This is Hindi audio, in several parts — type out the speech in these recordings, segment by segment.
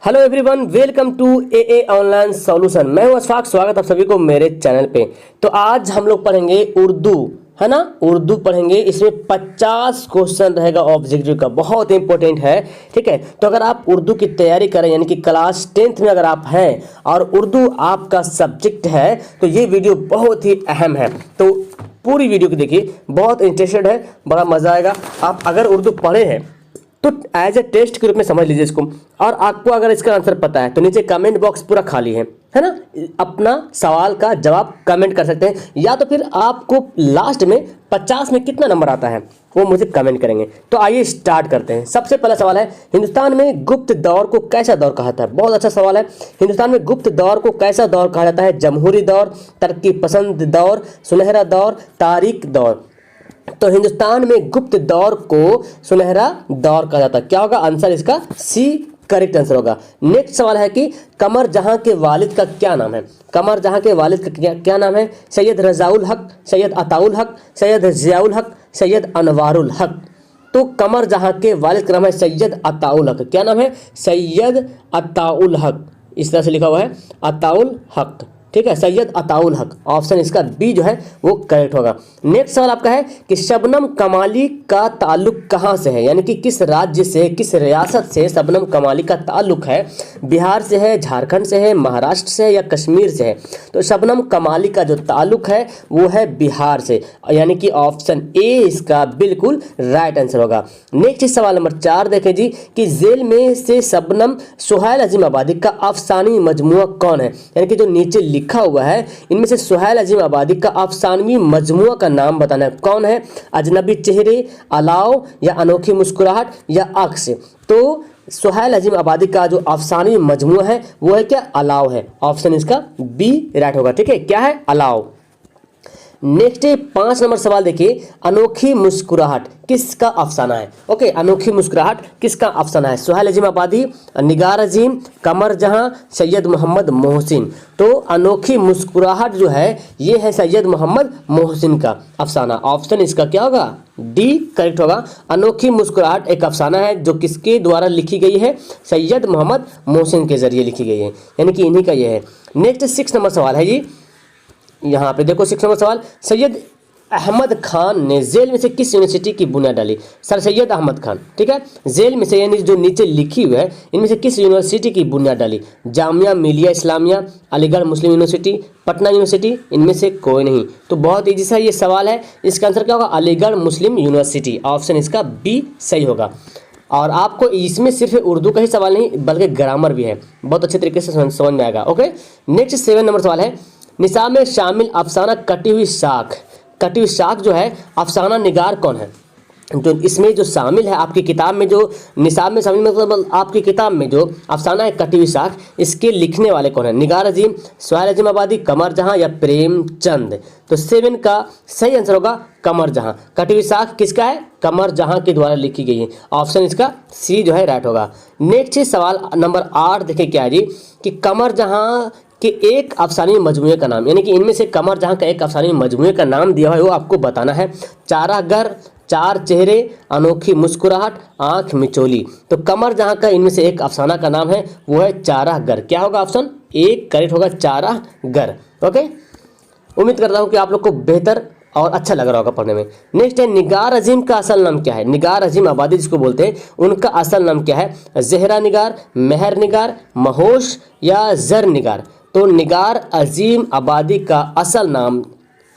Hello everyone, welcome to a online solution. मैं हूं अशफाक, स्वागत आप सभी को मेरे चैनल पे। तो आज हम लोग पढ़ेंगे उर्दू, है ना। उर्दू पढ़ेंगे, इसमें 50 क्वेश्चन रहेगा ऑब्जेक्टिव का, बहुत इंपॉर्टेंट है। ठीक है, तो अगर आप उर्दू की तैयारी करें, यानी कि क्लास 10th में अगर आप हैं और उर्दू आपका सब्जेक्ट है, तो ये वीडियो बहुत ही अहम है। तो पूरी वीडियो को देखिए, बहुत इंटरेस्टेड है, बड़ा मजा आएगा। आप अगर उर्दू पढ़े हैं तो एज ए टेस्ट के रूप में समझ लीजिए इसको। और आपको अगर इसका आंसर पता है तो नीचे कमेंट बॉक्स पूरा खाली है ना। अपना सवाल का जवाब कमेंट कर सकते हैं, या तो फिर आपको लास्ट में 50 में कितना नंबर आता है वो मुझे कमेंट करेंगे। तो आइए स्टार्ट करते हैं। सबसे पहला सवाल है, हिंदुस्तान में गुप्त दौर को कैसा दौर कहा जाता है। बहुत अच्छा सवाल है। हिंदुस्तान में गुप्त दौर को कैसा दौर कहा जाता है। जमहूरी दौर, तरक्की पसंद दौर, सुनहरा दौर, तारीख दौर। तो हिंदुस्तान में गुप्त दौर को सुनहरा दौर कहा जाता है। क्या होगा आंसर इसका? सी करेक्ट आंसर होगा। नेक्स्ट सवाल है कि कमर जहां के वालिद का क्या नाम है। कमर जहां के वालिद का क्या नाम है। सैयद रजाउल हक, सैयद अताउल हक, सैयद जियाउल हक, सैयद अनवारुल हक। तो कमर जहां के वालिद का नाम है सैयद अताउल हक। क्या नाम है? सैयद अताउल हक। इस तरह से लिखा हुआ है, अताउल हक। ठीक है, सैयद अताउल हक। ऑप्शन इसका बी जो है वो करेक्ट होगा। नेक्स्ट सवाल आपका है कि शबनम कमाली का ताल्लुक कहाँ से है, यानी कि किस राज्य से, किस रियासत से शबनम कमाली का ताल्लुक है। बिहार से है, झारखंड से है, महाराष्ट्र से है या कश्मीर से है। तो शबनम कमाली का जो ताल्लुक है वो है बिहार से, यानी कि ऑप्शन ए इसका बिल्कुल राइट आंसर होगा। नेक्स्ट सवाल नंबर 4 देखें जी कि जेल में से शबनम सुहैल अजीम आबादी का अफसानी मजमुआ कौन है। यानी कि जो नीचे लिखा हुआ है इनमें से सुहैल अजीम आबादी का अफसानवी मजमुआ का नाम बताना है। कौन है? अजनबी चेहरे, अलाव या अनोखी मुस्कुराहट या अक्स। तो सुहैल अजीम आबादी का जो अफसानवी मजमुआ है वो है क्या? अलाव है। ऑप्शन इसका बी राइट होगा। ठीक है, क्या है? अलाव। नेक्स्ट 5 नंबर सवाल देखिए, अनोखी मुस्कुराहट किसका अफसाना है। ओके, अनोखी मुस्कुराहट किसका अफसाना है। सुहैल अजीम आबादी, निगार अजीम, कमर जहां, सैयद मोहम्मद मोहसिन। तो अनोखी मुस्कुराहट जो है ये है सैयद मोहम्मद मोहसिन का अफसाना। ऑप्शन इसका क्या होगा? डी करेक्ट होगा। अनोखी मुस्कुराहट एक अफसाना है जो किसके द्वारा लिखी गई है? सैयद मोहम्मद मोहसिन के जरिए लिखी गई है, यानी कि इन्हीं का यह है। नेक्स्ट 6 नंबर सवाल है जी, यहाँ पे देखो 6 नंबर सवाल, सैयद अहमद खान ने जेल में से किस यूनिवर्सिटी की बुनियाद डाली। सर सैयद अहमद खान, ठीक है, जेल में से यानी जो नीचे लिखी हुई है इनमें से किस यूनिवर्सिटी की बुनियाद डाली। जामिया मिलिया इस्लामिया, अलीगढ़ मुस्लिम यूनिवर्सिटी, पटना यूनिवर्सिटी, इनमें से कोई नहीं। तो बहुत ईजी सा ये सवाल है, इसका आंसर क्या होगा? अलीगढ़ मुस्लिम यूनिवर्सिटी। ऑप्शन इसका बी सही होगा। और आपको इसमें सिर्फ उर्दू का ही सवाल नहीं बल्कि ग्रामर भी है, बहुत अच्छे तरीके से समझ में आएगा। ओके, नेक्स्ट 7 नंबर सवाल है, निसाब में शामिल अफसाना कटी हुई शाख। कटी हुई शाख जो है अफसाना निगार कौन है। जो इसमें जो शामिल है आपकी किताब में, जो निसाब में शामिल मतलब आपकी किताब में जो अफसाना है कटी हुई शाख, इसके लिखने वाले कौन है। निगार अजीम, सुहैल अजीम आबादी, कमर जहां या प्रेमचंद। तो 7 का सही आंसर होगा कमर जहां। कटी हुई शाख किसका है? कमर जहां के द्वारा लिखी गई है। ऑप्शन इसका सी जो है राइट होगा। नेक्स्ट सवाल नंबर 8 देखिए क्या है जी कि कमर जहां कि एक अफसानी मजमूए का नाम, यानी कि इनमें से कमर जहां का एक अफसानी मजमूए का नाम दिया हुआ है वो आपको बताना है। चारागर, चार चेहरे, अनोखी मुस्कुराहट, आंख मिचोली। तो कमर जहां का इनमें से एक अफसाना का नाम है वो है चारागर। क्या होगा? ऑप्शन ए करेक्ट होगा, चारागर। ओके, उम्मीद करता हूं कि आप लोग को बेहतर और अच्छा लग रहा होगा पढ़ने में। नेक्स्ट है, निगार अजीम का असल नाम क्या है। निगार अजीम आबादी जिसको बोलते हैं उनका असल नाम क्या है। जहरा निगार, मेहर निगार, महोश या जर निगार। तो निगार अजीम आबादी का असल नाम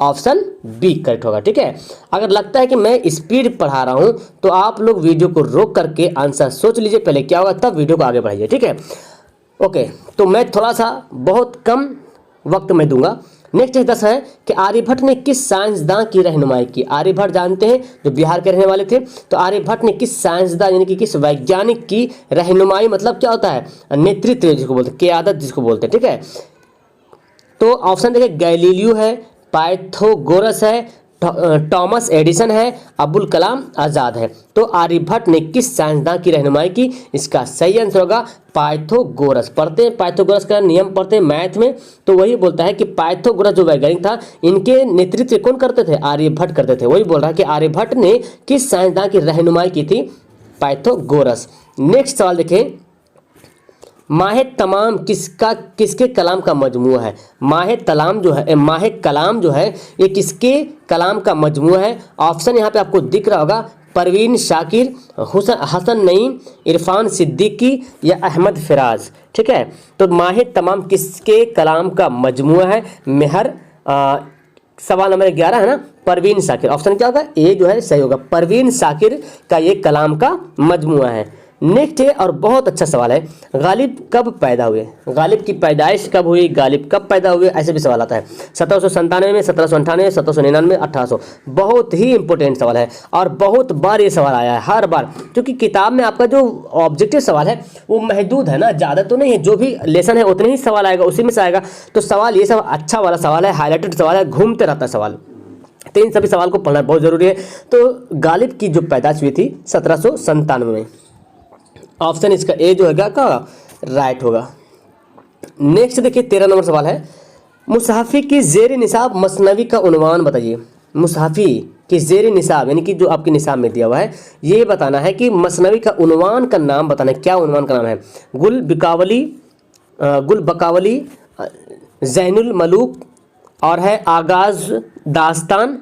ऑप्शन बी करेक्ट होगा। ठीक है, अगर लगता है कि मैं स्पीड पढ़ा रहा हूं तो आप लोग वीडियो को रोक करके आंसर सोच लीजिए पहले क्या होगा, तब वीडियो को आगे बढ़ाइए। ठीक है, ओके, तो मैं थोड़ा सा बहुत कम वक्त में दूंगा। नेक्स्ट 10 है कि आर्यभट्ट ने किस साइंसदान की रहनुमाई की। आर्यभट्ट जानते हैं जो बिहार के रहने वाले थे। तो आर्यभट्ट ने किस साइंसदान यानी कि किस वैज्ञानिक की रहनुमाई, मतलब क्या होता है? नेतृत्व जिसको बोलते हैं, क़यादत जिसको बोलते हैं। ठीक है, तो ऑप्शन देखिए, गैलीलियो है, पाइथागोरस है, टॉमस एडिसन है, अबुल कलाम आज़ाद है। तो आर्यभट्ट ने किस साइंसदान की रहनुमाई की? इसका सही आंसर होगा पाइथागोरस। पढ़ते हैं पाइथागोरस का नियम पढ़ते हैं मैथ में, तो वही बोलता है कि पाइथागोरस जो वैज्ञानिक था इनके नेतृत्व कौन करते थे? आर्यभट्ट करते थे। वही बोल रहा है कि आर्यभट्ट ने किस साइंसदान की रहनुमाई की थी? पाइथागोरस। नेक्स्ट सवाल देखें, माहे तमाम किसके कलाम का मजमूआ है? माहे कलाम जो है ये किसके कलाम का मजमूआ है? ऑप्शन यहाँ पे आपको दिख रहा होगा, परवीन शाकिर, हसन नईम, इरफान सिद्दीकी या अहमद फिराज। ठीक है, तो माहे तमाम किसके कलाम का मजमूआ है? मेहर सवाल नंबर 11 है ना, परवीन शाकिर। ऑप्शन क्या होगा? ए जो है सही होगा, परवीन शाकिर का ये कलाम का मजमूआ है। नेक्स्ट है और बहुत अच्छा सवाल है, गालिब कब पैदा हुए? गालिब की पैदाइश कब हुई? गालिब कब पैदा हुए? ऐसे भी सवाल आता है। 1797 में, 1798, 1799, 1800। बहुत ही इंपॉर्टेंट सवाल है और बहुत बार ये सवाल आया है, हर बार, क्योंकि किताब में आपका जो ऑब्जेक्टिव सवाल है वो महदूद है ना, ज़्यादा तो नहीं है, जो भी लेसन है उतने ही सवाल आएगा, उसी में से आएगा। तो सवाल ये सब अच्छा वाला सवाल है, हाईलाइटेड सवाल है, घूमते रहता है सवाल, तो इन सभी सवाल को पढ़ना बहुत ज़रूरी है। तो गालिब की जो पैदाइश हुई थी 1797 में। ऑप्शन इसका ए जो है क्या राइट होगा। नेक्स्ट देखिए 13 नंबर सवाल है, मुसहफ़ी की ज़ेर निसाब मसनवी का उन्वान बताइए। मुसहफ़ी की ज़ेर निसाब यानी कि जो आपके निसाब में दिया हुआ है, ये बताना है कि मसनवी का उन्वान का नाम बताना है। क्या उन्वान का नाम है? गुल बकावली, ज़ैनुल मलूक, और है आगाज़ दास्तान,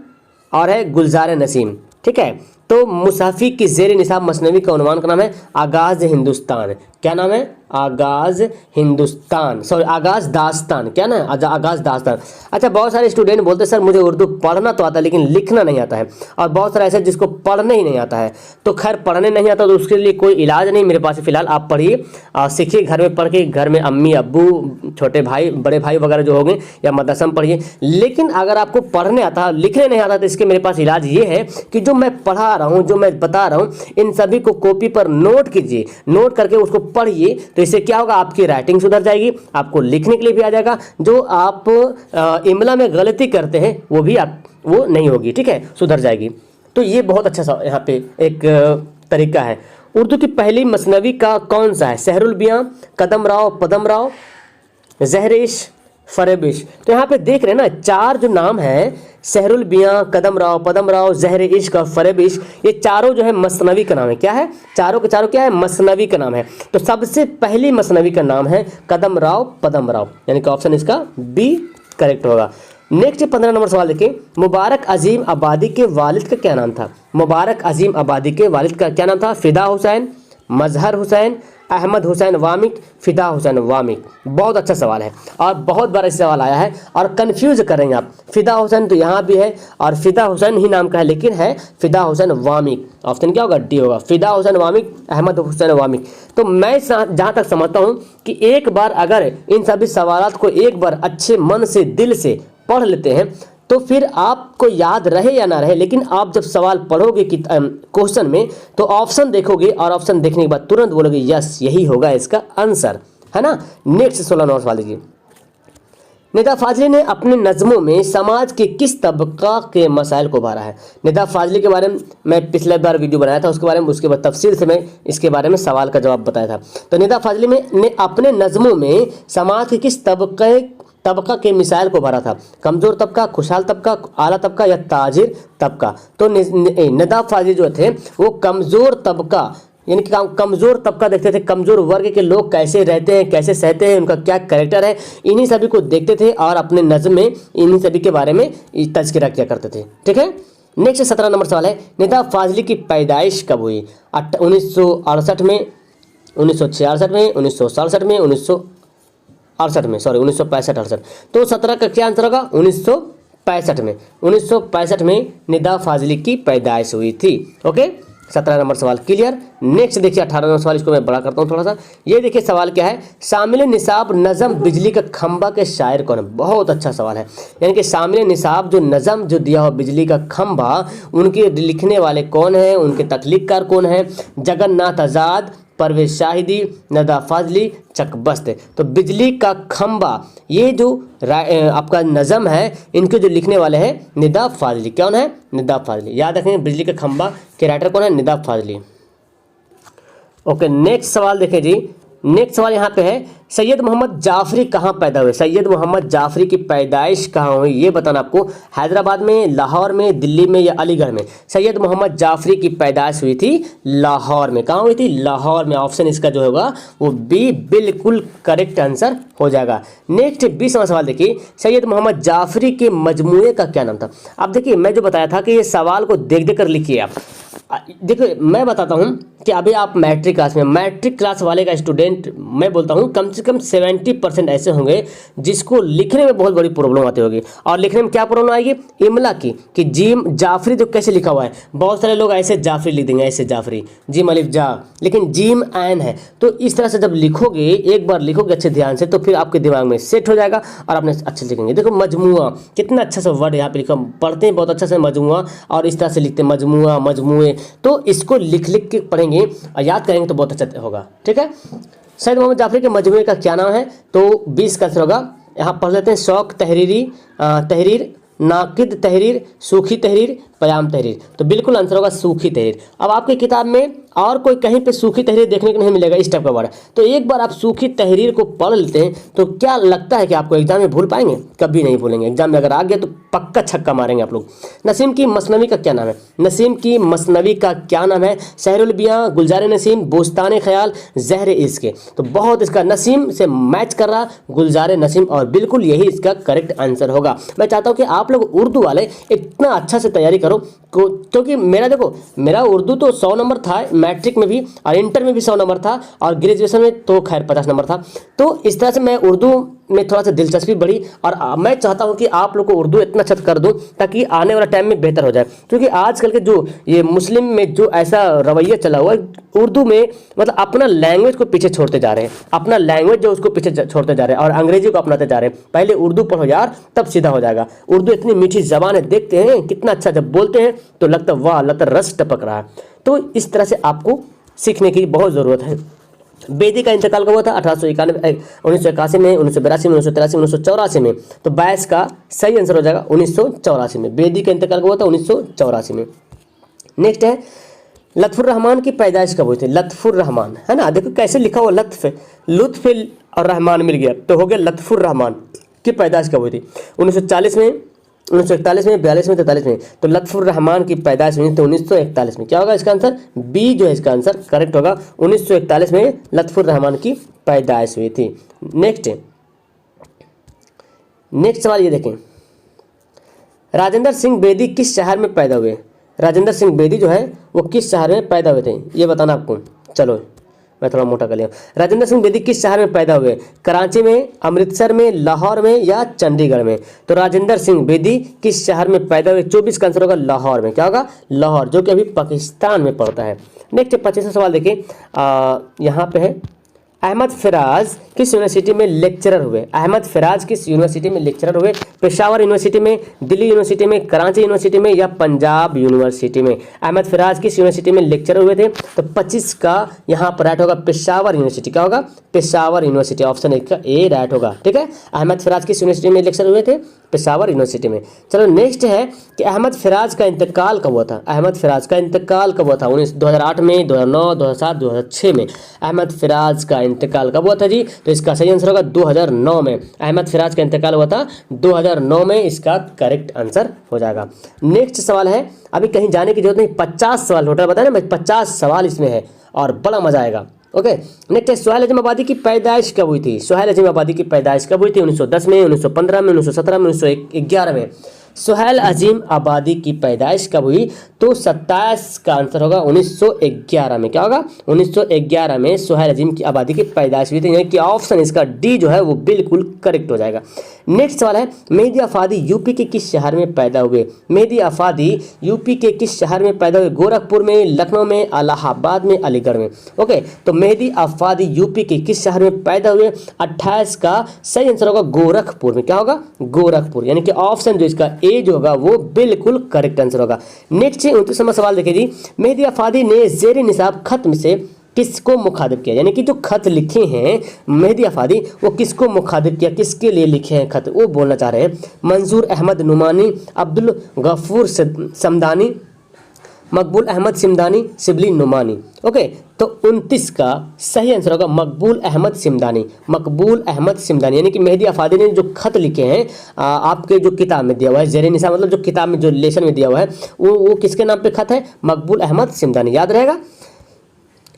और है गुलजार नसीम। ठीक है, तो मुसहफ़ी की ज़ेर निसाब मसनवी का उन्वान का नाम है आगाज़ हिंदुस्तान। क्या नाम है? आगाज़ हिंदुस्तान, सॉरी आगाज़ दास्तान। क्या ना, आगाज़ दास्तान। अच्छा, बहुत सारे स्टूडेंट बोलते हैं सर मुझे उर्दू पढ़ना तो आता है लेकिन लिखना नहीं आता है, और बहुत सारे ऐसे जिसको पढ़ने ही नहीं आता है। तो खैर पढ़ने नहीं आता तो उसके लिए कोई इलाज नहीं मेरे पास फिलहाल, आप पढ़िए, सीखिए, घर में पढ़ के, घर में अम्मी अब्बू छोटे भाई बड़े भाई वगैरह जो होंगे या मदरसा में पढ़िए। लेकिन अगर आपको पढ़ने आता है लिखने नहीं आता तो इसके मेरे पास इलाज ये है कि जो मैं पढ़ा रहा हूँ, जो मैं बता रहा हूँ, इन सभी को कॉपी पर नोट कीजिए, नोट करके उसको पढ़िए। तो इससे क्या होगा? आपकी राइटिंग सुधर जाएगी, आपको लिखने के लिए भी आ जाएगा। जो आप इमला में गलती करते हैं वो नहीं होगी। ठीक है, सुधर जाएगी। तो ये बहुत अच्छा सा यहाँ पे एक तरीका है। उर्दू की पहली मसनवी का कौन सा है? सहरुल बियां, कदम राव, पदम राव, ज़हरिश, फरेबिश। तो यहाँ पे देख रहे हैं ना, चार जो नाम है, सहरुल बियां, कदम राव, पदम राव, ज़हर इश्क और फरेबिश, ये चारों जो है मसनवी का नाम है। क्या है? चारों के चारों क्या है? मसनवी का नाम है। तो सबसे पहली मसनवी का नाम है कदम राव, पदम राव, यानी कि ऑप्शन इसका बी करेक्ट होगा। नेक्स्ट 15 नंबर सवाल देखिए, मुबारक अजीम आबादी के वालिद का क्या नाम था? मुबारक अजीम आबादी के वालिद का क्या नाम था? फिदा हुसैन, मजहर हुसैन, अहमद हुसैन वामिक, फिदा हुसैन वामिक। बहुत अच्छा सवाल है और बहुत बार ऐसा सवाल आया है और कंफ्यूज करेंगे आप। फिदा हुसैन तो यहाँ भी है और फिदा हुसैन ही नाम का है, लेकिन है फिदा हुसैन वामिक। ऑप्शन क्या होगा? डी होगा, फिदा हुसैन वामिक, अहमद हुसैन वामिक। तो मैं जहाँ तक समझता हूँ कि एक बार अगर इन सभी सवालात को एक बार अच्छे मन से, दिल से पढ़ लेते हैं तो फिर आपको याद रहे या ना रहे, लेकिन आप जब सवाल पढ़ोगे कि क्वेश्चन में, तो ऑप्शन देखोगे और ऑप्शन देखने के बाद तुरंत बोलोगे यस यही होगा इसका आंसर, है ना। नेक्स्ट 16 नंबर सवाल देखिए, निदा फाजली ने अपने नज़मों में समाज के किस तबका के मसाइल को उभारा है? निदा फाजली के बारे में मैं पिछले बार वीडियो बनाया था उसके बारे में, उसके बाद तफसील से मैं इसके बारे में सवाल का जवाब बताया था। तो निदा फाजली ने अपने नज़मों में समाज के किस तबका के मिसाइल को भरा था? कमज़ोर तबका, खुशहाल तबका, आला तबका या ताजिर तबका? तो निदा फाजली जो थे वो कमज़ोर तबका यानी कि कमज़ोर तबका देखते थे, कमज़ोर वर्ग के लोग कैसे रहते हैं, कैसे सहते हैं, उनका क्या कैरेक्टर है, इन्हीं सभी को देखते थे और अपने नज़्म में इन्हीं सभी के बारे में तज़किरा किया करते थे। ठीक है, नेक्स्ट 17 नंबर सवाल है, निदा फाजली की पैदाइश कब हुई? 1968 में, 1966 में, 1967 में, 1968 में, सॉरी 1965-68। तो 17 का क्या आंसर होगा? 1965 में। 1965 में निदा फाजली की पैदाइश हुई थी। ओके, 17 नंबर सवाल क्लियर। नेक्स्ट देखिए 18 नंबर सवाल, इसको मैं बड़ा करता हूँ थोड़ा सा। ये देखिए सवाल क्या है, शामिल निसाब नज़म बिजली का खंबा के शायर कौन है? बहुत अच्छा सवाल है। यानी कि शामिल निसाब जो नज़म जो दिया हो बिजली का खंबा, उनके लिखने वाले कौन है, उनके तख्लीक़कार कौन है? जगन्नाथ आज़ाद, परवेज शाहिदी, निदा फाजली, चकबस्त। तो बिजली का खंबा ये जो आपका नज़म है, इनके जो लिखने वाले हैं निदा फाजली। कौन है? निदा फाजली। याद रखेंगे बिजली का खंबा के राइटर कौन है? निदा फाजली। ओके, नेक्स्ट सवाल देखें जी, नेक्स्ट सवाल यहाँ पे है, सैयद मोहम्मद जाफरी कहाँ पैदा हुए? सैयद मोहम्मद जाफरी की पैदाइश कहाँ हुई ये बताना आपको। हैदराबाद में, लाहौर में, दिल्ली में या अलीगढ़ में? सैयद मोहम्मद जाफरी की पैदाइश हुई थी लाहौर में। कहाँ हुई थी? लाहौर में। ऑप्शन इसका जो होगा वो बी बिल्कुल करेक्ट आंसर हो जाएगा। नेक्स्ट 20वां सवाल देखिए, सैयद मोहम्मद जाफरी के मजमूए का क्या नाम था? अब देखिए मैं जो बताया था कि ये सवाल को देख देख कर लिखिए आप। देखिए मैं बताता हूँ कि अभी आप मैट्रिक क्लास में, मैट्रिक क्लास वाले का स्टूडेंट मैं बोलता हूँ कम से कम 70% ऐसे होंगे जिसको लिखने में बहुत बड़ी प्रॉब्लम आती होगी। और लिखने में क्या प्रॉब्लम आएगी? इमला की, कि जीम जाफरी तो कैसे लिखा हुआ है, बहुत सारे लोग ऐसे जाफरी लिख देंगे, ऐसे जाफरी, जीम अलिफ जा, लेकिन जीम ऐन है। तो इस तरह से जब लिखोगे, एक बार लिखोगे अच्छे ध्यान से, तो फिर आपके दिमाग में सेट हो जाएगा और आपने अच्छे लिखेंगे। देखो मजमुआ, कितना अच्छा सा वर्ड यहाँ पे लिखा, पढ़ते हैं बहुत अच्छा से मजमुआ, और इस तरह से लिखते हैं मजमुआ, मजमुए। तो इसको लिख लिख के पढ़ेंगे और याद करेंगे तो बहुत अच्छा होगा। ठीक है, सैयद मोहम्मद जाफरी के मजमूए का क्या नाम है? तो 20 का आंसर होगा। यहाँ पढ़ लेते हैं, शौक तहरीरी, तहरीर, नाकिद तहरीर, सूखी तहरीर, पयाम तहरीर। तो बिल्कुल आंसर होगा सूखी तहरीर। अब आपकी किताब में और कोई कहीं पे सूखी तहरीर देखने को नहीं मिलेगा इस टाइप का वर्ड। तो एक बार आप सूखी तहरीर को पढ़ लेते हैं तो क्या लगता है कि आपको एग्जाम में भूल पाएंगे? कभी नहीं भूलेंगे। एग्जाम में अगर आ गया तो पक्का छक्का मारेंगे आप लोग। नसीम की मसनवी का क्या नाम है? नसीम की मसनवी का क्या नाम है? शहरुल बियां, गुलजार नसीम, बोस्तान ख्याल, जहर इश्क। तो बहुत इसका नसीम से मैच कर रहा गुलजार नसीम, और बिल्कुल यही इसका करेक्ट आंसर होगा। मैं चाहता हूँ कि आप लोग उर्दू वाले इतना अच्छा से तैयारी करो, क्योंकि मेरा देखो, मेरा उर्दू तो 100 नंबर था मैट्रिक में भी, और इंटर में भी 100 नंबर था, और ग्रेजुएशन में तो खैर 50 नंबर था। तो इस तरह से मैं उर्दू में थोड़ा सा दिलचस्पी बढ़ी, और मैं चाहता हूं कि आप लोग को उर्दू इतना अच्छा कर दूं ताकि आने वाला टाइम में बेहतर हो जाए। क्योंकि आजकल के जो ये मुस्लिम में जो ऐसा रवैया चला हुआ है उर्दू में, मतलब अपना लैंग्वेज को पीछे छोड़ते जा रहे हैं, अपना लैंग्वेज जो उसको पीछे छोड़ते जा रहे हैं और अंग्रेजी को अपनाते जा रहे हैं। पहले उर्दू पढ़ो यार, तब सीधा हो जाएगा। उर्दू इतनी मीठी जबान है, देखते हैं कितना अच्छा, जब बोलते हैं तो लगता वाह, लगता रस टपक रहा है। तो इस तरह से आपको सीखने की बहुत ज़रूरत है। बेदी का इंतकाल कब हुआ था? 1891, 1981 में, 1982 में, 1983, 1984 में। तो 22 का सही आंसर हो जाएगा 1984 में। बेदी का इंतकाल कब हुआ था? 1984 में। नेक्स्ट है, लत्फुर रहमान की पैदाइश कब हुई थी? लत्फुर रहमान, है ना, देखो कैसे लिखा हुआ, लुत्फ और रहमान मिल गया तो हो गया लत्फुर रहमान की पैदाइश कब हुई थी? 1940 में, 1941 में, 42 में, 43 में। तो लत्फुर रहमान की पैदाइश हुई थी 1941 में। क्या होगा इसका आंसर? बी जो है इसका आंसर करेक्ट होगा। 1941 में लत्फुर रहमान की पैदाइश हुई थी। नेक्स्ट सवाल ये देखें, राजेंद्र सिंह बेदी किस शहर में पैदा हुए? राजेंद्र सिंह बेदी जो है वो किस शहर में पैदा हुए थे ये बताना आपको। चलो मैं थोड़ा मोटा कर लिया। राजेंद्र सिंह बेदी किस शहर में पैदा हुए? कराची में, अमृतसर में, लाहौर में या चंडीगढ़ में? तो राजेंद्र सिंह बेदी किस शहर में पैदा हुए? 24 का आंसर होगा लाहौर में। क्या होगा? लाहौर, जो कि अभी पाकिस्तान में पड़ता है। नेक्स्ट 25वां सवाल देखिए, यहाँ पे है, अहमद फराज किस यूनिवर्सिटी में लेक्चरर हुए? अहमद फराज किस यूनिवर्सिटी में लेक्चरर हुए? पेशावर यूनिवर्सिटी में, दिल्ली यूनिवर्सिटी में, कराची यूनिवर्सिटी में या पंजाब यूनिवर्सिटी में? अहमद फराज किस यूनिवर्सिटी में लेक्चरर हुए थे? तो 25 का यहाँ पर राइट होगा पेशावर यूनिवर्सिटी। क्या होगा? पेशावर यूनिवर्सिटी, ऑप्शन 1 का ए राइट होगा। ठीक है, अहमद फराज किस यूनिवर्सिटी में लेक्चरर हुए थे? पेशावर यूनिवर्सिटी में। चलो नेक्स्ट है कि अहमद फराज का इंतकाल कब हुआ था? अहमद फराज का इंतकाल कब हुआ था? 2008 में, 2009, 2007, 2006 में अहमद फराज का इंतकाल कब हुआ था जी? तो इसका सही आंसर होगा 2009 में। अहमद फराज का इंतकाल हुआ था 2009 में, इसका करेक्ट आंसर हो जाएगा। नेक्स्ट सवाल है, अभी कहीं जाने की जरूरत नहीं, 50 सवाल टोटल बताया ना, 50 सवाल इसमें है और बड़ा मजा आएगा। ओके, नेक्स्ट है, सुहेल अजीम आबादी की पैदाइश कब हुई थी? सुहेल अजीम आबादी की पैदाइश कब हुई थी? 1910 में, 1915 में, 1917 में, 1911 में। सुहेल अजीम आबादी की पैदाइश कब हुई? तो 27 का आंसर होगा 1911 में। क्या होगा? 1911 में सुहेल अजीम की आबादी की पैदाइश हुई थी, यानी कि ऑप्शन इसका डी जो है वो बिल्कुल करेक्ट हो जाएगा। नेक्स्ट सवाल है, मेहदी अफादी यूपी के किस शहर में पैदा हुए? मेहदी अफादी यूपी के किस शहर में पैदा हुए? गोरखपुर में, लखनऊ में, इलाहाबाद में, अलीगढ़ में। ओके, तो मेहदी अफादी यूपी के किस शहर में पैदा हुए? 28 का सही आंसर होगा गोरखपुर में। क्या होगा? गोरखपुर, यानी कि ऑप्शन जो इसका ए जो होगा वो बिल्कुल करेक्ट आंसर होगा। नेक्स्ट 29वां सवाल देखिए जी, मेहदी अफादी ने ज़ेर निसाब खत में से किसको मुखातिब किया? यानी कि जो खत लिखे हैं मेहदी अफादी वो किसको मुखातिब किया, किसके लिए लिखे हैं खत, वो बोलना चाह रहे हैं। मंजूर अहमद नुमानी, अब्दुल गफूर समदानी, मकबूल अहमद सिमदानी, शिबली नुमानी। ओके, तो 29 का सही आंसर होगा मकबूल अहमद सिमदानी। मकबूल अहमद सिमदानी यानी कि मेहदी अफादी ने जो खत लिखे हैं आपके जो किताब में दिया हुआ है, ज़ेरे निशा मतलब जो किताब में जो लेसन में दिया हुआ है वो किसके नाम पे खत है? मकबूल अहमद सिमदानी, याद रहेगा।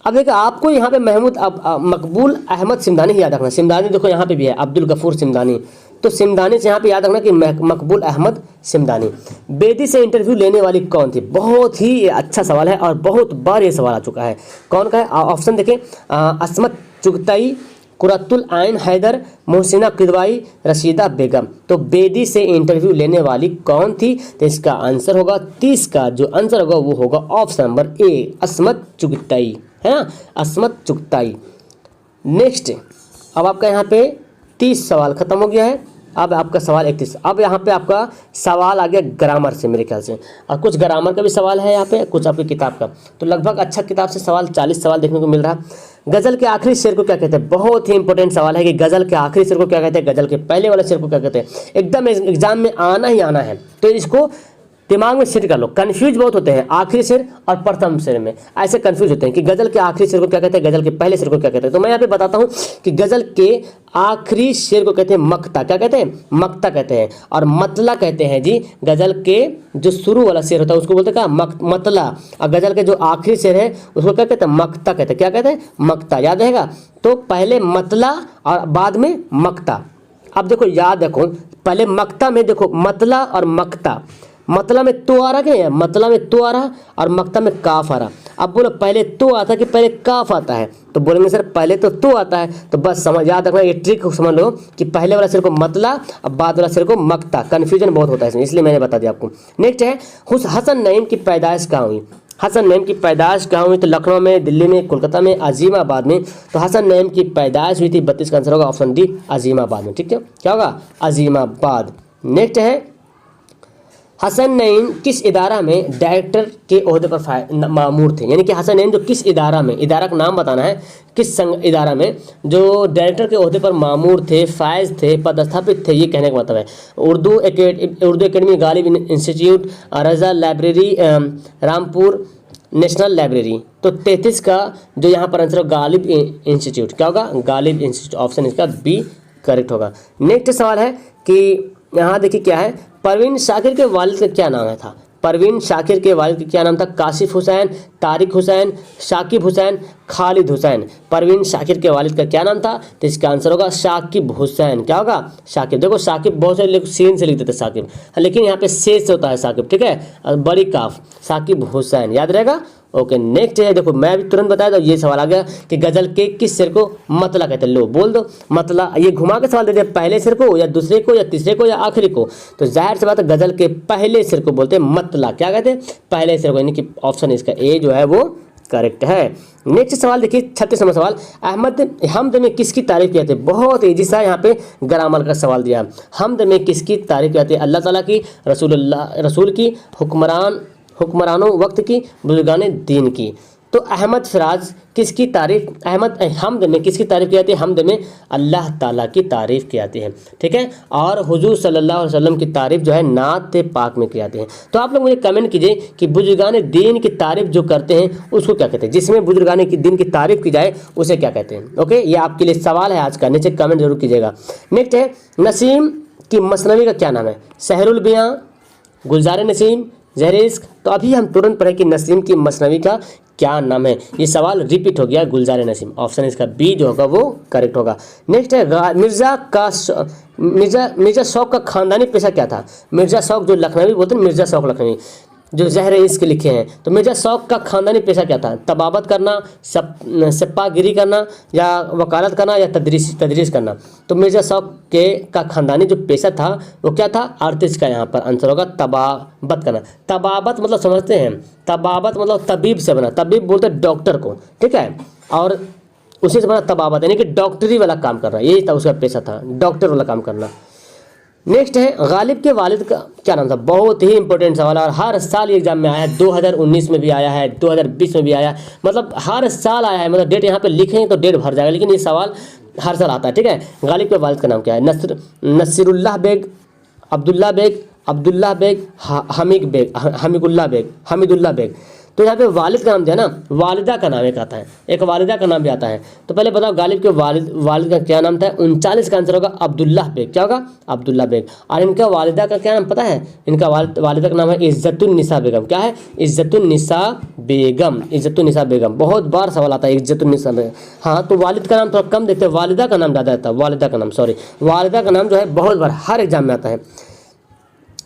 अब देखिए आपको यहाँ पे महमूद मकबूल अहमद सिमदानी ही याद रखना। सिमदानी देखो यहाँ पे भी है, अब्दुल गफूर सिमदानी, तो सिमदानी से यहाँ पे याद रखना कि मकबूल अहमद सिमदानी। बेदी से इंटरव्यू लेने वाली कौन थी? बहुत ही अच्छा सवाल है और बहुत बार ये सवाल आ चुका है। कौन का है? ऑप्शन देखें, असमत चुगताई, कुरतुल आइन हैदर, मोहसिना किदवाई, रशीदा बेगम। तो बेदी से इंटरव्यू लेने वाली कौन थी? तो इसका आंसर होगा 30 का जो आंसर होगा वो होगा ऑप्शन नंबर ए, असमत चुगताई, है ना, असमत चुगताई। नेक्स्ट, अब आपका यहाँ पे 30 सवाल खत्म हो गया है। अब आपका सवाल 31। अब यहाँ पे आपका सवाल आ गया ग्रामर से मेरे ख्याल से, और कुछ ग्रामर का भी सवाल है यहाँ पे, कुछ आपकी किताब का। तो लगभग अच्छा किताब से सवाल 40 सवाल देखने को मिल रहा है। गज़ल के आखिरी शेर को क्या कहते हैं? बहुत ही इंपॉर्टेंट सवाल है कि गज़ल के आखिरी शेर को क्या कहते हैं, गज़ल के पहले वाले शेर को क्या कहते हैं। एकदम एग्जाम में आना ही आना है, तो इसको दिमाग में सेट कर लो। कंफ्यूज बहुत होते हैं आखिरी शेर और प्रथम शेर में, ऐसे कंफ्यूज होते हैं कि गजल के आखिरी शेर को क्या कहते हैं, गजल के पहले शेर को क्या कहते हैं। तो मैं यहाँ पे बताता हूँ कि गजल के आखिरी शेर को कहते हैं मक्ता। क्या कहते हैं? मक्ता कहते हैं। और मतला कहते हैं जी, गजल के जो शुरू वाला शेर होता है उसको बोलते हैं क्या? मतला। और गजल के जो आखिरी शेर है उसको क्या कहते हैं? मक्ता कहते हैं। क्या कहते हैं? मक्ता, याद रहेगा। तो पहले मतला और बाद में मक्ता। अब देखो याद रखो, पहले मक्ता में देखो मतला और मक्ता, मतला में तो आ रहा क्या है, मतला में तो आ रहा और मक्ता में काफ आ रहा। अब बोलो पहले तो आता कि पहले काफ आता है? तो बोलेंगे सर पहले तो आता है। तो बस समझ याद रखना, ये ट्रिक समझ लो कि पहले वाला शेर को मतला और बाद वाला शेर को मक्ता। कन्फ्यूजन बहुत होता है इसमें, इसलिए मैंने बता दिया आपको। नेक्स्ट है, हसन नईम की पैदाइश कहाँ हुई? हसन नईम की पैदाइश कहाँ हुई? तो लखनऊ में, दिल्ली में, कोलकाता में, अजीमाबाद में। तो हसन नईम की पैदाइश हुई थी 32 का आंसर होगा ऑप्शन डी, अजीमाबाद में। ठीक है, क्या होगा? अजीमाबाद। नेक्स्ट है, हसन नईम किस इदारा में डायरेक्टर के ओहदे पर मामूर थे? यानी कि हसन नईम जो किस इदारा में, इदारा का नाम बताना है, किस इदारा में जो डायरेक्टर के ओहदे पर मामूर थे, फायज थे, पदस्थापित थे, ये कहने का मतलब है। उर्दू एकेडमी, गालिब इंस्टीट्यूट, रजा लाइब्रेरी, रामपुर नेशनल लाइब्रेरी। तो 33 का जो यहाँ पर आंसर होगा गालिब इंस्टीट्यूट। क्या होगा? गालिब इंस्टीट्यूट, ऑप्शन इसका बी करेक्ट होगा। नेक्स्ट सवाल है कि यहाँ देखिए क्या है, परवीन शाकिर के वालिद का क्या नाम है था? परवीन शाकिर के वालिद का क्या नाम था? काशिफ हुसैन, तारिक हुसैन, शाकिब हुसैन, खालिद हुसैन। परवीन शाकिर के वालिद का क्या नाम था? तो इसका आंसर होगा शाकिब हुसैन। क्या होगा? शाकिब। देखो शाकिब बहुत सारे लोग सीन से लिख देते शाकिब, लेकिन यहाँ पे से होता है शाकिब। ठीक है, बड़ी काफ, शाकिब हुसैन, याद रहेगा। ओके, नेक्स्ट है, देखो मैं भी तुरंत बताया था, ये सवाल आ गया कि गजल के किस शेर को मतला कहते हैं? लो बोल दो मतला। ये घुमा के सवाल दे दिया, पहले शेर को या दूसरे को या तीसरे को या आखिरी को? तो जाहिर सी बात है गजल के पहले शेर को बोलते हैं मतला। क्या कहते हैं? पहले शेर को, यानी कि ऑप्शन इसका ए जो है वो करेक्ट है। नेक्स्ट सवाल देखिए, 36 नंबर सवाल, अहमद हमद में किसकी तारीफ की जाती है? बहुत ईजी सा यहाँ पे ग्रामर का सवाल दिया। हमद में किसकी तारीफ की जाती है? अल्लाह ताला की, रसूल की, हुक्मरानों वक्त की, बुजुर्गान दीन की। तो अहमद फराज किसकी तारीफ, हमद में किसकी तारीफ की जाती है? हमद में अल्लाह ताला की तारीफ की जाती है। ठीक है, और हुजूर सल्लल्लाहु अलैहि वसल्लम की तारीफ जो है नात पाक में की जाती है। तो आप लोग मुझे कमेंट कीजिए कि बुजुर्गान दीन की तारीफ जो करते हैं उसको क्या कहते हैं? जिसमें बुजुर्गान की दीन की तारीफ की जाए उसे क्या कहते हैं? ओके, ये आपके लिए सवाल है आज का, नीचे कमेंट जरूर कीजिएगा। नेक्स्ट है, नसीम की मसनवी का क्या नाम है? सहरुल बियां, गुलजार नसीम, ज़हर इश्क। तो अभी हम तुरंत पढ़े कि नसीम की मसनवी का क्या नाम है। ये सवाल रिपीट हो गया, गुलजार नसीम, ऑप्शन इसका बी जो होगा वो करेक्ट होगा। नेक्स्ट है, मिर्जा शौक का खानदानी पेशा क्या था? मिर्जा शौक जो लखनवी बोलते हैं, मिर्जा शौक लखनवी जो ज़हर इश्क लिखे हैं। तो मिर्जा शौक का खानदानी पेशा क्या था? तबाबत करना, सप्पागिरी करना, या वकालत करना, या तदरीस करना। तो मिर्जा शौक का खानदानी जो पेशा था वो क्या था? आर्टिस्ट का यहाँ पर आंसर होगा तबाबत करना। तबाबत मतलब समझते हैं, तबाबत मतलब तबीब से बना, तबीब बोलते हैं डॉक्टर को। ठीक है, और उसी से बना तबाबत, यानी कि डॉक्टरी वाला काम करना, यही था उसका पेशा था, डॉक्टर वाला काम करना। नेक्स्ट है, गालिब के वालिद का क्या नाम था? बहुत ही इंपॉर्टेंट सवाल है और हर साल एग्जाम में आया है। 2019 में भी आया है, 2020 में भी आया है, मतलब हर साल आया है। मतलब डेट यहाँ पे लिखेंगे तो डेट भर जाएगा, लेकिन ये सवाल हर साल आता है। ठीक है, गालिब के वालिद का नाम क्या है? नसीरुल्लाह बेग, अब्दुल्ला बेग, हमीदुल्लाह बेग। तो यहाँ पे वालिद का नाम दिया ना, वालिदा का नाम एक आता है, एक वालिदा का नाम भी आता है। तो पहले बताओ गालिब के वालिद का क्या नाम था? 39 का आंसर होगा अब्दुल्ला बेग। क्या होगा? अब्दुल्ला बेग। और इनका वालिदा का क्या नाम पता है? इनका वालिदा का नाम है इज्जतुन्निसा बेगम। क्या है? इज्जतुन्निसा बेगम। इज्जतुन्निसा बेगम, बहुत बार सवाल आता है इज्जतुन्निसा बेगम। हाँ, तो वालिद का नाम थोड़ा कम देखते हैं, वालिदा का नाम ज़्यादा आता है। वालिदा का नाम, सॉरी, वालिदा का नाम जो है बहुत बार हर एग्जाम में आता है।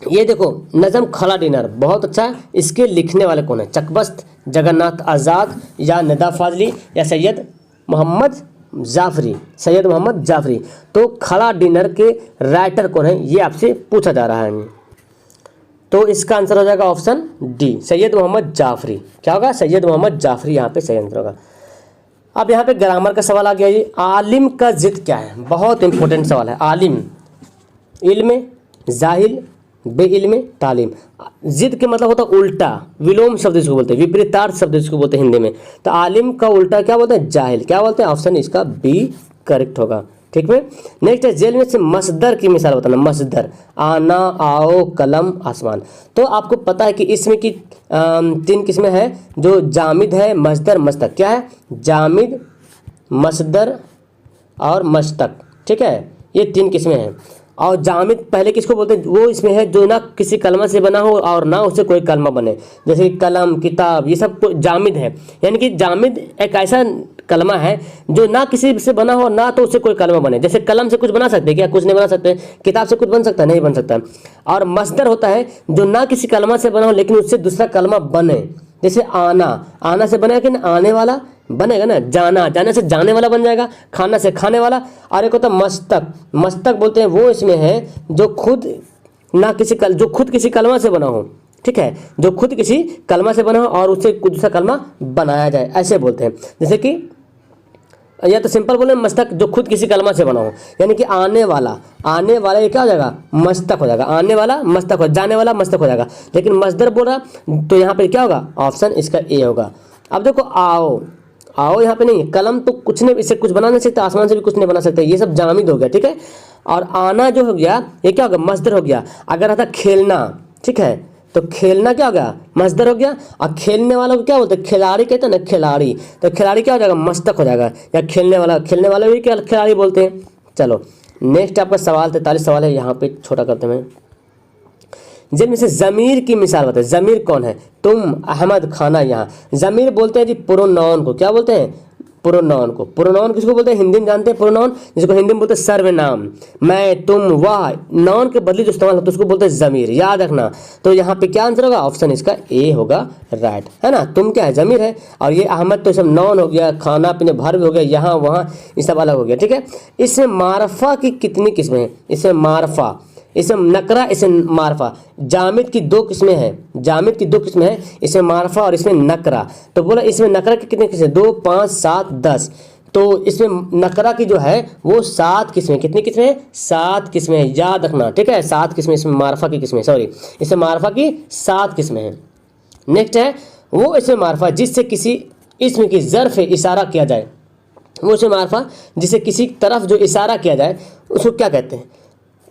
ये देखो, नज़म खला डिनर बहुत अच्छा है। इसके लिखने वाले कौन है? चकबस्त, जगन्नाथ आज़ाद, या नदा फाजली, या सैयद मोहम्मद जाफरी। सैयद मोहम्मद जाफरी। तो खला डिनर के राइटर कौन है, ये आपसे पूछा जा रहा है। तो इसका आंसर हो जाएगा ऑप्शन डी, सैयद मोहम्मद जाफरी। क्या होगा? सैयद मोहम्मद जाफरी यहाँ पे सही आंसर होगा। अब यहाँ पे ग्रामर का सवाल आ गया जी। आलिम का जिद क्या है? बहुत इंपॉर्टेंट सवाल है। आलिम, इल्म, जाहिल, बेइल्म, तालीम। जिद के मतलब होता है उल्टा, विलोम शब्द इसको बोलते हैं, विपरीतार्थ शब्द इसको बोलते हैं हिंदी में। तो आलिम का उल्टा क्या बोलते हैं? जाहिल। क्या बोलते हैं? ऑप्शन इसका बी करेक्ट होगा। ठीक है। नेक्स्ट है, जेल में से मसदर की मिसाल बताना। मसदर, आना, आओ, कलम, आसमान। तो आपको पता है कि इसमें की 3 किस्में हैं, जो जामिद है, मसदर, मस्तक। क्या है? जामिद, मसदर और मस्तक। ठीक है, ये 3 किस्में हैं। और जामिद पहले किसको बोलते हैं? वो इसमें है जो ना किसी कलमा से बना हो और ना उससे कोई कलमा बने, जैसे कि कलम, किताब, ये सब जामिद है। यानी कि जामिद एक ऐसा कलमा है जो ना किसी से बना हो ना तो उससे कोई कलमा बने। जैसे कलम से कुछ बना सकते हैं क्या? कुछ नहीं बना सकते। किताब से कुछ बन सकता है? नहीं बन सकता। और मसदर होता है जो ना किसी कलमा से बना हो लेकिन उससे दूसरा कलमा बने। जैसे आना, आना से बनेगा कि आने वाला बनेगा ना, जाना, जाने से जाने वाला बन जाएगा, खाना से खाने वाला। और एक होता है मस्तक। मस्तक बोलते हैं वो इसमें है जो खुद ना किसी जो खुद किसी कलमा से बना हो। ठीक है, जो खुद किसी कलमा से बना हो और उससे दूसरा कलमा बनाया जाए, ऐसे बोलते हैं। जैसे कि या तो सिंपल बोले मस्तक, जो खुद किसी कलमा से बना हो, यानी कि आने वाला, आने वाला ये क्या हो जाएगा? मस्तक हो जाएगा। आने वाला मस्तक हो, जाने वाला मस्तक हो जाएगा। लेकिन मसदर बोल रहा तो यहाँ पे क्या होगा? ऑप्शन इसका ए होगा। अब देखो, आओ, आओ यहाँ पे नहीं, कलम तो कुछ नहीं, इससे कुछ बना नहीं सकता, आसमान से भी कुछ नहीं बना सकता, ये सब जामिद हो गया। ठीक है। और आना जो हो गया ये क्या हो गया? मसदर हो गया। अगर आता खेलना, ठीक है, तो खेलना क्या हो गया? मसदर हो गया। और खेलने वालों को क्या बोलते हैं? खिलाड़ी कहते हैं ना, खिलाड़ी। तो खिलाड़ी क्या हो जाएगा? मस्तक हो जाएगा। या खेलने वाला, खेलने वाले भी क्या खिलाड़ी बोलते हैं। चलो नेक्स्ट आपका सवाल 43 सवाल है, यहाँ पे छोटा करते हैं। जिनमें से ज़मीर की मिसाल बताए। ज़मीर कौन है? तुम, अहमद, खाना। यहाँ ज़मीर बोलते हैं जी प्रोनाउन को। क्या बोलते हैं? प्रोनाउन को। प्रोनाउन किसको बोलते हैं? हिंदी में जानते हैं प्रोनाउन, जिसको हिंदी में बोलते हैं सर्वनाम। मैं, तुम, वह, नाउन के बदले जो इस्तेमाल होता है उसको बोलते हैं ज़मीर। याद रखना। तो यहाँ पे क्या आंसर होगा? ऑप्शन इसका ए होगा राइट, है ना। तुम क्या है? ज़मीर है। और ये अहमद तो सब नाउन हो गया, खाना पीने वर्ब हो गया, यहाँ वहाँ ये सब अलग हो गया। ठीक है। इसमें मारफा की कितनी किस्में हैं? इसमें मारफा, इसमें नकरा, इसमें मारफा। जामिद की 2 किस्में हैं। जामिद की 2 किस्में हैं, इसमें मारफा और इसमें नकरा। तो बोला इसमें नकरा की कितनी किस्में? 2, 5, 7, 10। तो इसमें नकरा की जो है वो 7 किस्में। कितनी किस्में? 7 किस्में, याद रखना। ठीक है, 7 किस्में इसमें मारफा की किस्में, सॉरी, इसमें मारफा की 7 किस्में हैं। नेक्स्ट है वो इसमें मारफा जिससे किसी इसम की ज़र्फ़ इशारा किया जाए। वो इसमें मारफा जिससे किसी तरफ जो इशारा किया जाए उसको क्या कहते हैं?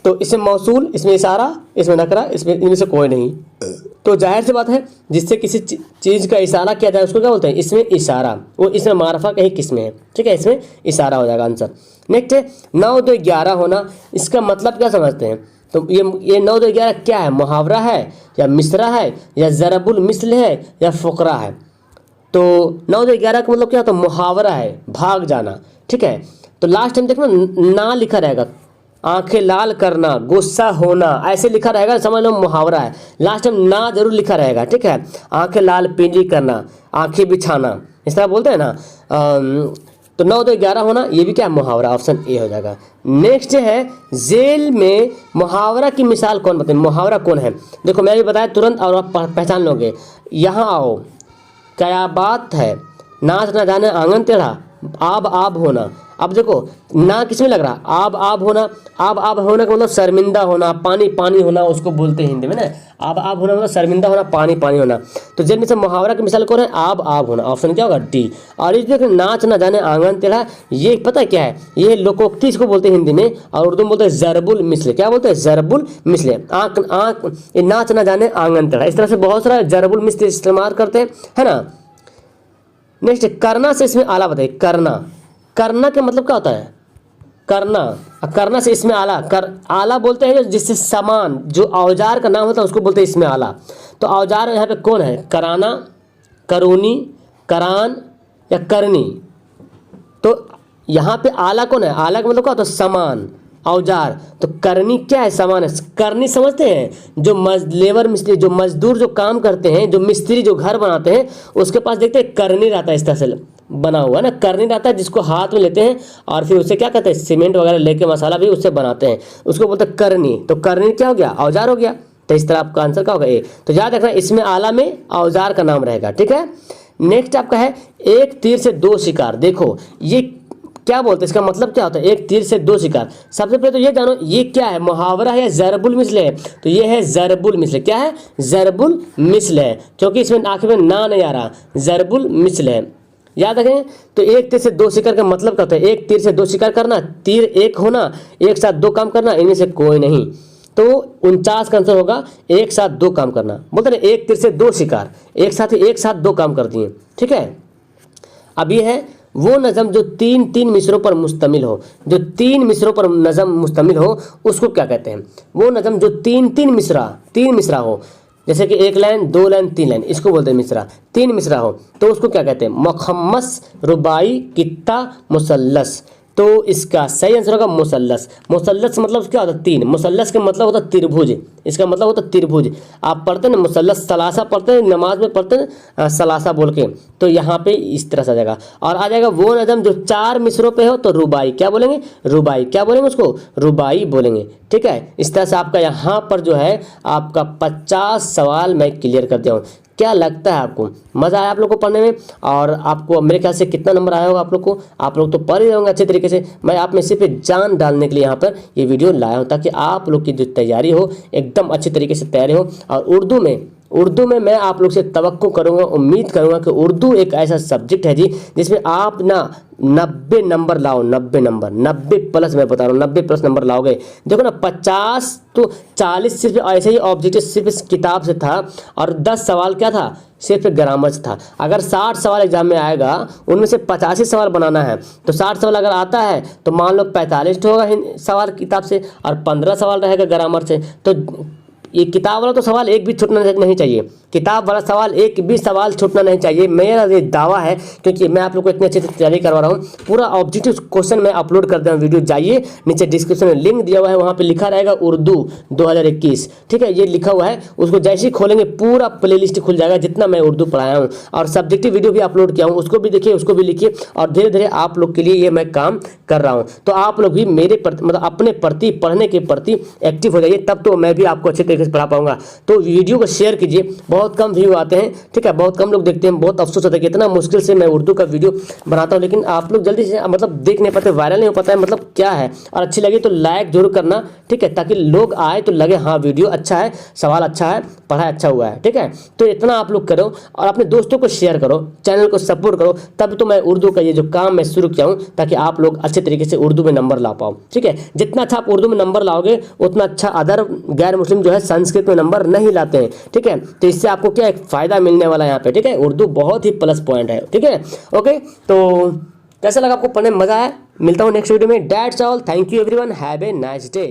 तो इसमें मौसूल, इसमें इशारा, इसमें नकरा, इसमें इनमें से कोई नहीं। तो जाहिर सी बात है जिससे किसी चीज़ का इशारा किया जाए उसको क्या बोलते हैं? इसमें इशारा। वो इसमें मारफा का ही किस्में है। ठीक है, इसमें इशारा हो जाएगा आंसर। नेक्स्ट है 9, 2, 11 होना। इसका मतलब क्या समझते हैं? तो ये 9, 2, 11 क्या है? मुहावरा है या मिसरा है या ज़रबुल मिसल है या फ़ुकरा है? तो 9, 2, 11 का मतलब क्या होता है? मुहावरा है, भाग जाना। ठीक है। तो लास्ट टाइम देखना ना लिखा रहेगा, आंखें लाल करना, गुस्सा होना, ऐसे लिखा रहेगा, समझ लो मुहावरा है। लास्ट टाइम ना जरूर लिखा रहेगा। ठीक है। आंखें लाल पीली करना, आंखें बिछाना, इस तरह बोलते हैं ना। तो 9, 2, 11 होना ये भी क्या? मुहावरा। ऑप्शन ए हो जाएगा। नेक्स्ट है जेल में मुहावरा की मिसाल कौन बताए? मुहावरा कौन है? देखो मैं भी बताया तुरंत और आप पहचान लोगे। यहाँ आओ, क्या बात है, नाच ना जाने आंगन टेढ़ा, आब आब होना, अब देखो ना किसमें लग रहा, आब होना, आब होना का मतलब शर्मिंदा होना, पानी पानी होना उसको बोलते हैं हिंदी में ना। आब होना मतलब शर्मिंदा होना, पानी पानी होना। तो जिनमें से मुहावरा की मिसाल कौन है, आब होना। ऑप्शन क्या होगा, डी। और ये देखो नाच ना जाने आंगन टेढ़ा, ये पता है क्या है, ये लोकोक्ति इसको बोलते हैं हिंदी में, और उर्दू में बोलते हैं जरबुल मिसले। क्या बोलते हैं, जरबुल मिसले। आंख आंख, ये नाच ना जाने आंगन टेढ़ा, इस तरह से बहुत सारा जरबुल मिसले इस्तेमाल करते हैं, है ना। नेक्स्ट, करना से इसमें आला बताइए। करना का मतलब क्या होता है, करना से इसमें आला, आला बोलते हैं जिससे सामान, जो औजार का नाम होता है उसको बोलते हैं इसमें आला। तो औजार यहाँ पे कौन है, कराना, करूनी, करान या करनी। तो यहाँ पे आला कौन है, आला का मतलब क्या होता है, सामान, औजार। तो करनी क्या है, सामान है। करनी समझते हैं, जो लेबर मिस्त्री, जो मजदूर जो काम करते हैं, जो मिस्त्री जो घर बनाते हैं, उसके पास देखते हैं करनी रहता है, इस तरह से बना हुआ ना, करनी रहता है, जिसको हाथ में लेते हैं और फिर उसे क्या कहते हैं, सीमेंट वगैरह लेके मसाला भी उससे बनाते हैं, उसको बोलते हैं करनी। तो करनी क्या हो गया, औजार हो गया। तो इस तरह आपका आंसर क्या होगा, ए। तो याद रखना इसमें आला में औजार का नाम रहेगा, ठीक है। नेक्स्ट आपका है एक तीर से दो शिकार। देखो ये क्या बोलते हैं, इसका मतलब क्या होता है, एक तीर से दो शिकार। सबसे पहले तो ये जानो ये क्या है, मुहावरा है या जरबुल मिसल है। तो ये है जरबुल मिसल। क्या है, जरबुल मिसल है, क्योंकि इसमें आखिर में ना नहीं आ रहा, जरबुल मिसल है। याद रखें। तो एक तीर से दो शिकार का मतलब क्या होता है, एक तीर से दो शिकार करना, तीर एक होना, एक साथ दो काम करना, इनमें से कोई नहीं। तो 49 का आंसर होगा एक साथ दो काम करना। बोलते ना एक तीर से दो शिकार, एक साथ दो काम कर दिए, ठीक है। अब ये है वो नज़म जो तीन मिसरों पर मुश्तमिल हो। जो तीन मिसरों पर नज़म मुश्तमिल हो उसको क्या कहते हैं, वो नज़म जो तीन मिसरा हो। जैसे कि एक लाइन, दो लाइन, तीन लाइन, इसको बोलते हैं मिसरा। तीन मिसरा हो तो उसको क्या कहते हैं, मुखम्मस, रुबाई, कित्ता, मुसल्लस। तो इसका सही आंसर होगा मुसल्लस। मुसल्लस मतलब क्या होता है, तीन। मुसल्लस का मतलब होता है त्रिभुज, इसका मतलब होता है त्रिभुज। आप पढ़ते हैं ना मुसल्लस, सलासा पढ़ते हैं नमाज में, पढ़ते हैं सलासा बोल के, तो यहाँ पे इस तरह से आ जाएगा। और आ जाएगा वो नज़म जो चार मिसरों पे हो तो रुबाई। क्या बोलेंगे, रुबाई। क्या बोलेंगे उसको, रुबाई बोलेंगे, ठीक है। इस तरह से आपका यहाँ पर जो है आपका 50 सवाल मैं क्लियर कर दिया हूँ। क्या लगता है आपको, मज़ा आया आप लोग को पढ़ने में? और आपको मेरे ख्याल से कितना नंबर आया होगा आप लोग को? आप लोग तो पढ़ ही होंगे अच्छे तरीके से। मैं आप में सिर्फ जान डालने के लिए यहाँ पर ये वीडियो लाया हूँ, ताकि आप लोग की जो तैयारी हो एकदम अच्छे तरीके से तैयारी हो। और उर्दू में मैं आप लोग से तवक्को करूँगा, उम्मीद करूँगा कि उर्दू एक ऐसा सब्जेक्ट है जी जिसमें आप ना 90 नंबर लाओ। 90 प्लस, मैं बता रहा हूँ 90 प्लस नंबर लाओगे। देखो ना 50 तो 40 सिर्फ ऐसे ही ऑब्जेक्टिव सिर्फ इस किताब से था, और 10 सवाल क्या था, सिर्फ ग्रामर से था। अगर 60 सवाल एग्जाम में आएगा, उनमें से 85 सवाल बनाना है, तो 60 सवाल अगर आता है तो मान लो 45 होगा सवाल किताब से और 15 सवाल रहेगा ग्रामर से। तो ये किताब वाला तो सवाल एक भी छूटना नहीं चाहिए, किताब वाला सवाल एक भी सवाल छूटना नहीं चाहिए, मेरा ये दावा है। क्योंकि मैं आप लोग को इतनी अच्छी तैयारी करवा रहा हूँ। पूरा ऑब्जेक्टिव क्वेश्चन मैं अपलोड कर दे रहा हूँ वीडियो, जाइए नीचे डिस्क्रिप्शन में लिंक दिया हुआ है, वहाँ पे लिखा रहेगा उर्दू 2021, ठीक है। ये लिखा हुआ है, उसको जैसे ही खोलेंगे पूरा प्लेलिस्ट खुल जाएगा जितना मैं उर्दू पढ़ाया हूँ। और सब्जेक्टिव वीडियो भी अपलोड किया हूँ, उसको भी देखिए, उसको भी लिखिए। और धीरे धीरे आप लोग के लिए ये मैं काम कर रहा हूँ। तो आप लोग भी मेरे प्रति, मतलब अपने प्रति, पढ़ने के प्रति एक्टिव हो जाइए, तब तो मैं भी आपको अच्छे तरीके से पढ़ा पाऊंगा। तो वीडियो को शेयर कीजिए, बहुत कम व्यू आते हैं, ठीक है, बहुत कम लोग देखते हैं। बहुत अफसोस होता है कि इतना मुश्किल से मैं उर्दू का वीडियो बनाता हूँ, लेकिन आप लोग जल्दी से मतलब देख नहीं पाते, वायरल नहीं हो पाता है, मतलब क्या है। और अच्छी लगी तो लाइक जरूर करना, ठीक है, ताकि लोग आए तो लगे हाँ वीडियो अच्छा है, सवाल अच्छा है, पढ़ाई अच्छा हुआ है, ठीक है। तो इतना आप लोग करो और अपने दोस्तों को शेयर करो, चैनल को सपोर्ट करो, तब तो मैं उर्दू का ये जो काम मैं शुरू किया हूँ, ताकि आप लोग अच्छे तरीके से उर्दू में नंबर ला पाओ, ठीक है। जितना अच्छा आप उर्दू में नंबर लाओगे उतना अच्छा अदर गैर मुस्लिम जो है संस्कृत में नंबर नहीं लाते हैं, ठीक है। तो इससे आपको क्या एक फायदा मिलने वाला है यहाँ पे, ठीक है। उर्दू बहुत ही प्लस पॉइंट है, ठीक है। ओके, तो कैसा लगा आपको पढ़ने में, मजा आया? मिलता हूँ नेक्स्ट वीडियो में। That's all, thank you everyone, have a nice day.